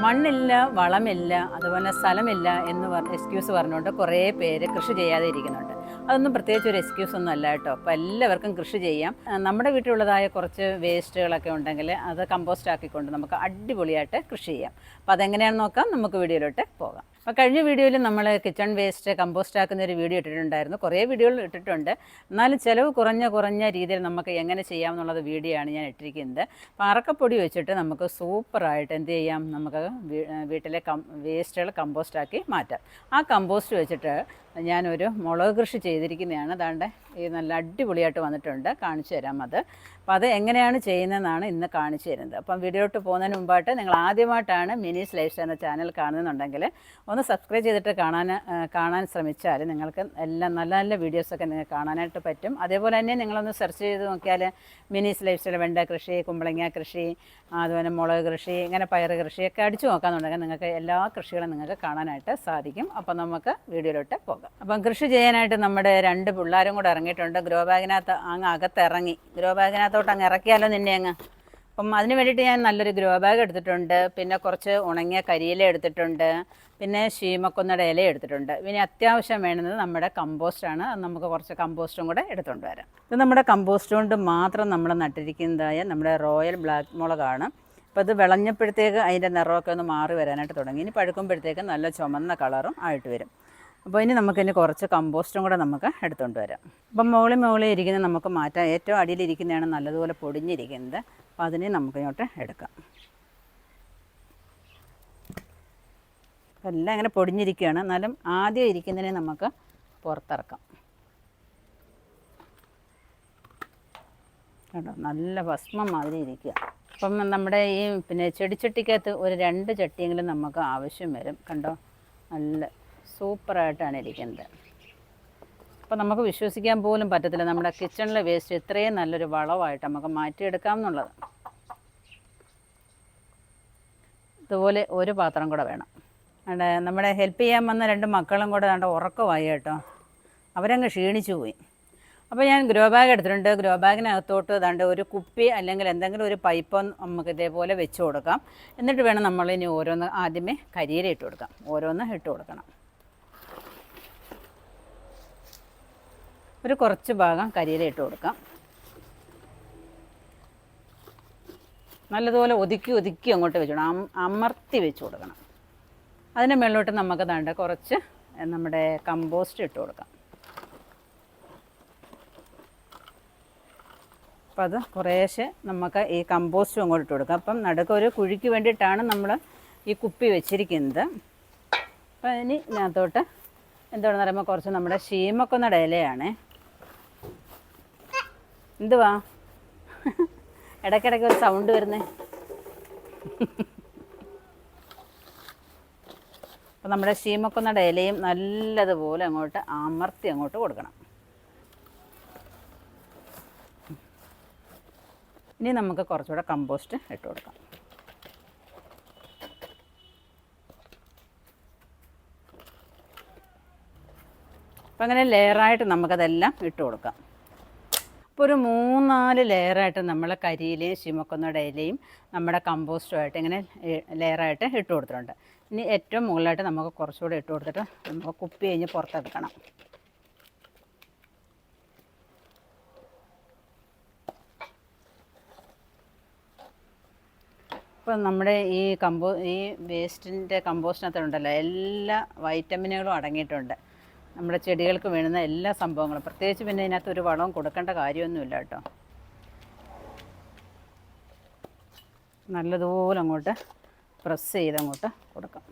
മണ്ണില്ല, വളമില്ല, അതുപോലെ സ്ഥലമില്ല എന്ന് എക്സ്ക്യൂസ് പറഞ്ഞുകൊണ്ട് കുറേ പേര് കൃഷി ചെയ്യാതെ ഇരിക്കുന്നുണ്ട്. അതൊന്നും പ്രത്യേകിച്ച് ഒരു എക്സ്ക്യൂസ് ഒന്നും അല്ല കേട്ടോ. അപ്പോൾ എല്ലാവർക്കും കൃഷി ചെയ്യാം. നമ്മുടെ വീട്ടിലുള്ളതായ കുറച്ച് വേസ്റ്റുകളൊക്കെ ഉണ്ടെങ്കിൽ അത് കമ്പോസ്റ്റ് ആക്കിക്കൊണ്ട് നമുക്ക് അടിപൊളിയായിട്ട് കൃഷി ചെയ്യാം. അപ്പോൾ അതെങ്ങനെയാണെന്ന് നോക്കാം, നമുക്ക് വീഡിയോയിലോട്ട് പോകാം. അപ്പോൾ കഴിഞ്ഞ വീഡിയോയിൽ നമ്മൾ കിച്ചൺ വേസ്റ്റ് കമ്പോസ്റ്റ് ആക്കുന്ന ഒരു വീഡിയോ ഇട്ടിട്ടുണ്ടായിരുന്നു. കുറേ വീഡിയോകൾ ഇട്ടിട്ടുണ്ട്. എന്നാലും ചിലവ് കുറഞ്ഞ രീതിയിൽ നമുക്ക് എങ്ങനെ ചെയ്യാമെന്നുള്ളത് വീഡിയോ ആണ് ഞാൻ ഇട്ടിരിക്കുന്നത്. അപ്പോൾ അറക്കപ്പൊടി വെച്ചിട്ട് നമുക്ക് സൂപ്പറായിട്ട് എന്ത് ചെയ്യാം, നമുക്ക് വീട്ടിലെ വേസ്റ്റുകൾ കമ്പോസ്റ്റാക്കി മാറ്റാം. ആ കമ്പോസ്റ്റ് വെച്ചിട്ട് ഞാനൊരു മുളക് കൃഷി ചെയ്തിരിക്കുന്നതാണ്. അതാണ്ട് ഈ നല്ല അടിപൊളിയായിട്ട് വന്നിട്ടുണ്ട്, കാണിച്ചു തരാം അത്. അപ്പോൾ അത് എങ്ങനെയാണ് ചെയ്യുന്നതെന്നാണ് ഇന്ന് കാണിച്ചു തരുന്നത്. അപ്പം വീഡിയോട്ട് പോകുന്നതിന് മുമ്പായിട്ട് നിങ്ങൾ ആദ്യമായിട്ടാണ് മിനീസ് ലൈഫ് സ്റ്റൈൽ എന്ന ചാനൽ കാണുന്നുണ്ടെങ്കിൽ ഒന്ന് സബ്സ്ക്രൈബ് ചെയ്തിട്ട് കാണാൻ ശ്രമിച്ചാൽ നിങ്ങൾക്ക് എല്ലാം നല്ല നല്ല വീഡിയോസൊക്കെ നിങ്ങൾക്ക് കാണാനായിട്ട് പറ്റും. അതേപോലെ തന്നെ നിങ്ങളൊന്ന് സെർച്ച് ചെയ്ത് നോക്കിയാൽ മിനീസ് ലൈഫ് സ്റ്റൈൽ വെണ്ട കൃഷി, കുമ്പളങ്ങ കൃഷി, അതുപോലെ മുളക് കൃഷി, ഇങ്ങനെ പയർ കൃഷിയൊക്കെ അടിച്ചു നോക്കാമെന്നുണ്ടെങ്കിൽ നിങ്ങൾക്ക് എല്ലാ കൃഷികളും നിങ്ങൾക്ക് കാണാനായിട്ട് സാധിക്കും. അപ്പം നമുക്ക് വീഡിയോയിലോട്ട് പോകാം. അപ്പം കൃഷി ചെയ്യാനായിട്ട് നമ്മുടെ 2 പിള്ളേരും കൂടെ ഇറങ്ങിയിട്ടുണ്ട്. ഗ്രോ ബാഗിനകത്ത് അങ്ങ് അകത്തിറങ്ങി. ഗ്രോ ബാഗിനകത്തോട്ട് അങ്ങ് ഇറക്കിയാലോ നിന്നെ അങ്ങ്. അപ്പം അതിന് വേണ്ടിയിട്ട് ഞാൻ നല്ലൊരു ഗ്രോ ബാഗ് എടുത്തിട്ടുണ്ട്. പിന്നെ കുറച്ച് ഉണങ്ങിയ കരിയില എടുത്തിട്ടുണ്ട്. പിന്നെ ശീമക്കൊന്നയുടെ ഇല എടുത്തിട്ടുണ്ട്. പിന്നെ അത്യാവശ്യം വേണ്ടുന്നത് നമ്മുടെ കമ്പോസ്റ്റാണ്. നമുക്ക് കുറച്ച് കമ്പോസ്റ്റും കൂടെ എടുത്തുകൊണ്ട് വരാം. ഇത് നമ്മുടെ കമ്പോസ്റ്റ് കൊണ്ട് മാത്രം നമ്മൾ നട്ടിരിക്കുന്നതായ നമ്മുടെ റോയൽ ബ്ലാക്ക് മുളകാണ്. അപ്പോൾ ഇത് വിളഞ്ഞപ്പോഴത്തേക്ക് അതിൻ്റെ നിറമൊക്കെ ഒന്ന് മാറി വരാനായിട്ട് തുടങ്ങി. ഇനി പഴുക്കുമ്പോഴത്തേക്ക് നല്ല ചുമന്ന കളറും ആയിട്ട് വരും. അപ്പോൾ ഇനി നമുക്കിനി കുറച്ച് കമ്പോസ്റ്റും കൂടെ നമുക്ക് എടുത്തുകൊണ്ട് വരാം. അപ്പം മുകളിൽ ഇരിക്കുന്നത് നമുക്ക് മാറ്റാം. ഏറ്റവും അടിയിലിരിക്കുന്നതാണ് നല്ലതുപോലെ പൊടിഞ്ഞിരിക്കുന്നത്. അപ്പോൾ അതിനെ നമുക്കിങ്ങോട്ട് എടുക്കാം. എല്ലാം ഇങ്ങനെ പൊടിഞ്ഞിരിക്കുകയാണ്. എന്നാലും ആദ്യം ഇരിക്കുന്നതിനെ നമുക്ക് പുറത്തിറക്കാം. കേട്ടോ, നല്ല ഭസ്മം മാതിരി ഇരിക്കുക. അപ്പം നമ്മുടെ ഈ ചെടിച്ചട്ടിക്കകത്ത് ഒരു 2 ചട്ടിയെങ്കിലും നമുക്ക് ആവശ്യം വരും. കണ്ടോ, നല്ല സൂപ്പറായിട്ടാണ് ഇരിക്കുന്നത്. അപ്പോൾ നമുക്ക് വിശ്വസിക്കാൻ പോലും പറ്റത്തില്ല നമ്മുടെ കിച്ചണിലെ വേസ്റ്റ് ഇത്രയും നല്ലൊരു വളമായിട്ട് നമുക്ക് മാറ്റിയെടുക്കാം എന്നുള്ളത്. ഇതുപോലെ ഒരു പാത്രം കൂടെ വേണം. നമ്മുടെ ഹെൽപ്പ് ചെയ്യാൻ വന്ന 2 മക്കളും കൂടെ ഉറക്കമായി കേട്ടോ. അവരങ്ങ് ക്ഷീണിച്ചു പോയി. അപ്പോൾ ഞാൻ ഗ്രോ ബാഗ് എടുത്തിട്ടുണ്ട്. ഗ്രോ ബാഗിനകത്തോട്ട് ഒരു കുപ്പി അല്ലെങ്കിൽ എന്തെങ്കിലും ഒരു പൈപ്പ് നമുക്ക് ഇതേപോലെ വെച്ച് കൊടുക്കാം. എന്നിട്ട് വേണം നമ്മളിനി ഓരോന്ന് ആദ്യമേ കരിയില ഇട്ട് കൊടുക്കാം. ഓരോന്ന് ഇട്ട് കൊടുക്കണം. ഒരു കുറച്ച് ഭാഗം കരിയില ഇട്ട് കൊടുക്കാം. നല്ലതുപോലെ ഒതുക്കി അങ്ങോട്ട് വെച്ചോണം. അമർത്തി വെച്ച് കൊടുക്കണം. അതിൻ്റെ മുകളിലോട്ട് നമുക്ക് കുറച്ച് നമ്മുടെ കമ്പോസ്റ്റ് ഇട്ട് കൊടുക്കാം. അപ്പം അത് കുറേശ്ശെ നമുക്ക് ഈ കമ്പോസ്റ്റും അങ്ങോട്ട് ഇട്ട് കൊടുക്കാം. അപ്പം നടുക്ക് ഒരു കുഴിക്ക് വേണ്ടിയിട്ടാണ് നമ്മൾ ഈ കുപ്പി വെച്ചിരിക്കുന്നത്. അപ്പം ഇനി ഇതിനകത്തോട്ട് എന്താണെന്ന് പറയുമ്പോൾ കുറച്ച് നമ്മുടെ ശീമക്കൊന്നയുടെ ഇലയാണ്. എന്തുവാ ഇടയ്ക്കിടയ്ക്ക് ഒരു സൗണ്ട് വരുന്നേ? അപ്പം നമ്മുടെ ശീമക്കൊന്നയുടെ ഇലയും നല്ലതുപോലെ അങ്ങോട്ട് അമർത്തി അങ്ങോട്ട് കൊടുക്കണം. ഇനി നമുക്ക് കുറച്ചുകൂടെ കമ്പോസ്റ്റ് ഇട്ട് കൊടുക്കാം. അപ്പം അങ്ങനെ ലെയറായിട്ട് നമുക്കതെല്ലാം ഇട്ട് കൊടുക്കാം. അപ്പോൾ ഒരു 3-4 ലെയറായിട്ട് നമ്മൾ കരിയിലയും ശീമക്കൊന്നയുടെ ഇലയും നമ്മുടെ കമ്പോസ്റ്റുമായിട്ട് ഇങ്ങനെ ലെയറായിട്ട് ഇട്ട് കൊടുത്തിട്ടുണ്ട്. ഇനി ഏറ്റവും മുകളിലായിട്ട് നമുക്ക് കുറച്ചുകൂടെ ഇട്ട് കൊടുത്തിട്ട് നമുക്ക് കുപ്പി കഴിഞ്ഞ് പുറത്തെടുക്കണം. ഇപ്പം നമ്മുടെ ഈ വേസ്റ്റിൻ്റെ കമ്പോസ്റ്റിനകത്തുണ്ടല്ലോ എല്ലാ വൈറ്റമിനുകളും അടങ്ങിയിട്ടുണ്ട്. നമ്മുടെ ചെടികൾക്ക് വേണ്ടുന്ന എല്ലാ സംഭവങ്ങളും. പ്രത്യേകിച്ച് പിന്നെ ഇതിനകത്ത് ഒരു വളവും കൊടുക്കേണ്ട കാര്യമൊന്നുമില്ല കേട്ടോ. നല്ലതുപോലെ അങ്ങോട്ട് പ്രസ് ചെയ്ത് അങ്ങോട്ട് കൊടുക്കാം.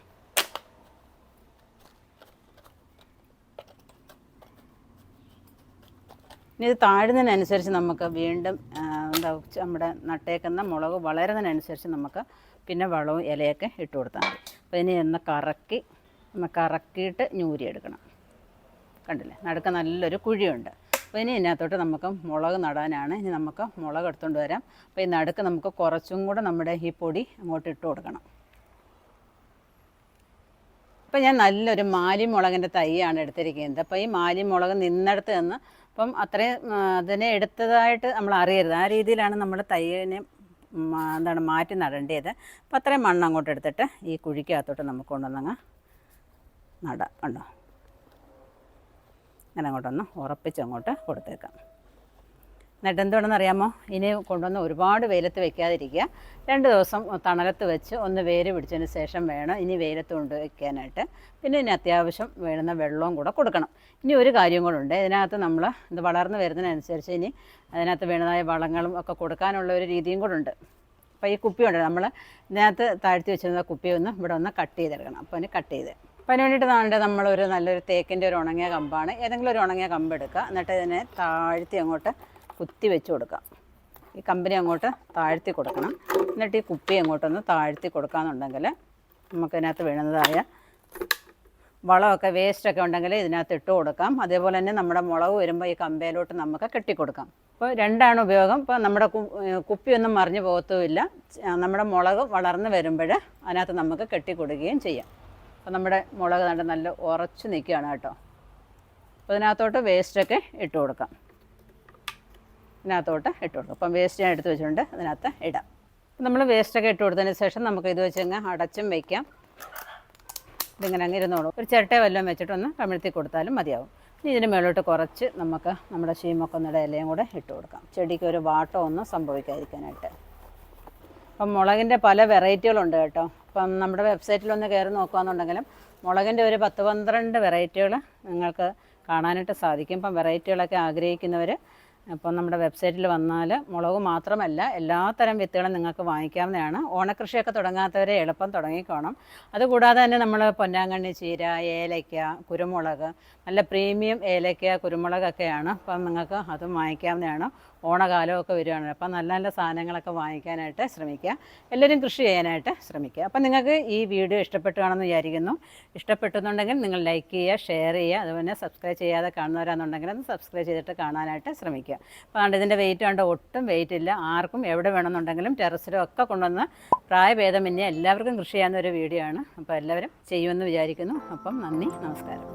ഇനി ഇത് താഴുന്നതിനനുസരിച്ച് നമുക്ക് വീണ്ടും നമ്മുടെ നട്ടേക്കുന്ന മുളക് വളരുന്നതിനനുസരിച്ച് നമുക്ക് പിന്നെ വളവും ഇലയൊക്കെ ഇട്ട് കൊടുത്താൽ മതി. അപ്പോൾ ഇനി ഒന്ന് കറക്കിയിട്ട് ഞൂരിയെടുക്കണം. കണ്ടില്ലേ, നടുക്ക് നല്ലൊരു കുഴിയുണ്ട്. അപ്പോൾ ഇനി ഇതിനകത്തോട്ട് നമുക്ക് മുളക് നടാനാണ്. ഇനി നമുക്ക് മുളക് എടുത്തുകൊണ്ട് വരാം. അപ്പോൾ ഈ നടുക്ക് നമുക്ക് കുറച്ചും കൂടെ നമ്മുടെ ഈ പൊടി അങ്ങോട്ട് ഇട്ട് കൊടുക്കണം. അപ്പോൾ ഞാൻ നല്ലൊരു മാലിമുളകിൻ്റെ തൈയാണ് എടുത്തിരിക്കുന്നത്. അപ്പോൾ ഈ മാലിമുളക് നിന്നിടത്ത് നിന്ന് അപ്പം അത്രയും അതിനെ എടുത്തതായിട്ട് നമ്മൾ അറിയരുത്. ആ രീതിയിലാണ് നമ്മൾ തൈയിനെ മാറ്റി നടേണ്ടത്. അപ്പോൾ അത്രയും മണ്ണ് അങ്ങോട്ട് എടുത്തിട്ട് ഈ കുഴിക്കകത്തോട്ട് നമുക്ക് കൊണ്ടുവന്നങ്ങ് നടാം. കണ്ടോ, അങ്ങനെ അങ്ങോട്ടൊന്ന് ഉറപ്പിച്ച് അങ്ങോട്ട് കൊടുത്തേക്കാം. എന്നിട്ട് എന്തുകൊണ്ടെന്ന് അറിയാമോ, ഇനി കൊണ്ടുവന്ന് ഒരുപാട് വെയിലത്ത് വെക്കാതിരിക്കുക. 2 ദിവസം തണലത്ത് വെച്ച് ഒന്ന് വേര് പിടിച്ചതിന് ശേഷം വേണം ഇനി വെയിലത്ത് കൊണ്ട് വയ്ക്കാനായിട്ട്. പിന്നെ ഇനി അത്യാവശ്യം വേണ്ടുന്ന വെള്ളവും കൂടെ കൊടുക്കണം. ഇനി ഒരു കാര്യം കൂടെ ഉണ്ട്, ഇതിനകത്ത് നമ്മൾ ഇത് വളർന്ന് വരുന്നതിനനുസരിച്ച് ഇനി അതിനകത്ത് വേണ്ടതായ വളങ്ങളും ഒക്കെ കൊടുക്കാനുള്ള ഒരു രീതിയും കൂടെ ഉണ്ട്. അപ്പോൾ ഈ കുപ്പി ഉണ്ട്, നമ്മൾ ഇതിനകത്ത് താഴ്ത്തി വെച്ചിരുന്ന കുപ്പി ഒന്ന് ഇവിടെ ഒന്ന് കട്ട് ചെയ്തെടുക്കണം. അപ്പോൾ അതിന് കട്ട് ചെയ്ത് അപ്പോൾ അതിന് വേണ്ടിയിട്ട് നമ്മളൊരു നല്ലൊരു തേക്കിൻ്റെ ഒരു ഉണങ്ങിയ കമ്പാണ്, ഏതെങ്കിലും ഒരു ഉണങ്ങിയ കമ്പ് എടുക്കുക. എന്നിട്ട് ഇതിനെ താഴ്ത്തി അങ്ങോട്ട് കുത്തി വെച്ച് കൊടുക്കാം. ഈ കമ്പിനെ അങ്ങോട്ട് താഴ്ത്തി കൊടുക്കണം. എന്നിട്ട് ഈ കുപ്പി അങ്ങോട്ടൊന്ന് താഴ്ത്തി കൊടുക്കാമെന്നുണ്ടെങ്കിൽ നമുക്കിതിനകത്ത് വീഴുന്നതായ വളമൊക്കെ വേസ്റ്റൊക്കെ ഉണ്ടെങ്കിൽ ഇതിനകത്ത് ഇട്ട് കൊടുക്കാം. അതേപോലെ തന്നെ നമ്മുടെ മുളക് വരുമ്പോൾ ഈ കമ്പയിലോട്ട് നമുക്ക് കെട്ടിക്കൊടുക്കാം. അപ്പോൾ 2 ഉപയോഗം. ഇപ്പോൾ നമ്മുടെ കുപ്പിയൊന്നും മറിഞ്ഞു പോകത്തുമില്ല. നമ്മുടെ മുളക് വളർന്ന് വരുമ്പോൾ അതിനകത്ത് നമുക്ക് കെട്ടിക്കൊടുക്കുകയും ചെയ്യാം. അപ്പോൾ നമ്മുടെ മുളക് നല്ല ഉറച്ച് നിൽക്കുകയാണ് കേട്ടോ. അപ്പോൾ ഇതിനകത്തോട്ട് വേസ്റ്റൊക്കെ ഇട്ട് കൊടുക്കാം. ഇതിനകത്തോട്ട് ഇട്ട് കൊടുക്കും. അപ്പം വേസ്റ്റ് ഞാൻ എടുത്ത് വെച്ചിട്ടുണ്ട്, അതിനകത്ത് ഇടാം. നമ്മൾ വേസ്റ്റൊക്കെ ഇട്ട് കൊടുത്തതിന് ശേഷം നമുക്ക് ഇത് വെച്ച് അങ്ങ് അടച്ചും വയ്ക്കാം. ഇതിങ്ങനെ അങ്ങ് ഇരുന്നോളും. ഒരു ചിരട്ട വല്ലതും വെച്ചിട്ടൊന്ന് കമിഴ്ത്തി കൊടുത്താലും മതിയാവും. ഇനി ഇതിന് മേലോട്ട് കുറച്ച് നമുക്ക് നമ്മുടെ ശീമക്കൊന്നയുടെ ഇലയും കൂടെ ഇട്ട് കൊടുക്കാം, ചെടിക്ക് ഒരു വാട്ടമൊന്നും സംഭവിക്കാതിരിക്കാനായിട്ട്. അപ്പം മുളകിൻ്റെ പല വെറൈറ്റികളുണ്ട് കേട്ടോ. അപ്പം നമ്മുടെ വെബ്സൈറ്റിലൊന്ന് കയറി നോക്കുകയെന്നുണ്ടെങ്കിലും മുളകിൻ്റെ ഒരു 10-12 വെറൈറ്റികൾ നിങ്ങൾക്ക് കാണാനായിട്ട് സാധിക്കും. ഇപ്പം വെറൈറ്റികളൊക്കെ ആഗ്രഹിക്കുന്നവർ അപ്പം നമ്മുടെ വെബ്സൈറ്റിൽ വന്നാൽ മുളക് മാത്രമല്ല എല്ലാത്തരം വിത്തുകളും നിങ്ങൾക്ക് വാങ്ങിക്കാവുന്നതാണ്. ഓണക്കൃഷിയൊക്കെ തുടങ്ങാത്തവരെ എളുപ്പം തുടങ്ങിക്കോണം. അതുകൂടാതെ തന്നെ നമ്മൾ പൊന്നാങ്കണ്ണി ചീര, ഏലയ്ക്ക, കുരുമുളക്, നല്ല പ്രീമിയം ഏലയ്ക്ക, കുരുമുളകൊക്കെയാണ്. അപ്പം നിങ്ങൾക്ക് അതും വാങ്ങിക്കാവുന്നതാണ്. ഓണകാലമൊക്കെ വരികയാണ്. അപ്പം നല്ല നല്ല സാധനങ്ങളൊക്കെ വാങ്ങിക്കാനായിട്ട് ശ്രമിക്കുക. എല്ലാവരും കൃഷി ചെയ്യാനായിട്ട് ശ്രമിക്കുക. അപ്പം നിങ്ങൾക്ക് ഈ വീഡിയോ ഇഷ്ടപ്പെട്ടു കാണുമെന്ന് വിചാരിക്കുന്നു. ഇഷ്ടപ്പെട്ടെന്നുണ്ടെങ്കിൽ നിങ്ങൾ ലൈക്ക് ചെയ്യുക, ഷെയർ ചെയ്യുക. അതുപോലെ സബ്സ്ക്രൈബ് ചെയ്യാതെ കാണുന്നവരാണെന്നുണ്ടെങ്കിൽ അത് സബ്സ്ക്രൈബ് ചെയ്തിട്ട് കാണാനായിട്ട് ശ്രമിക്കുക. അപ്പോൾ അതുകൊണ്ട് ഇതിൻ്റെ വെയിറ്റ് കണ്ട് ഒട്ടും വെയിറ്റ് ഇല്ല. ആർക്കും എവിടെ വേണമെന്നുണ്ടെങ്കിലും ടെറസിലും ഒക്കെ കൊണ്ടുവന്ന് പ്രായഭേദമന്യേ എല്ലാവർക്കും കൃഷി ചെയ്യാവുന്ന ഒരു വീഡിയോ ആണ്. അപ്പോൾ എല്ലാവരും ചെയ്യുമെന്ന് വിചാരിക്കുന്നു. അപ്പം നന്ദി, നമസ്കാരം.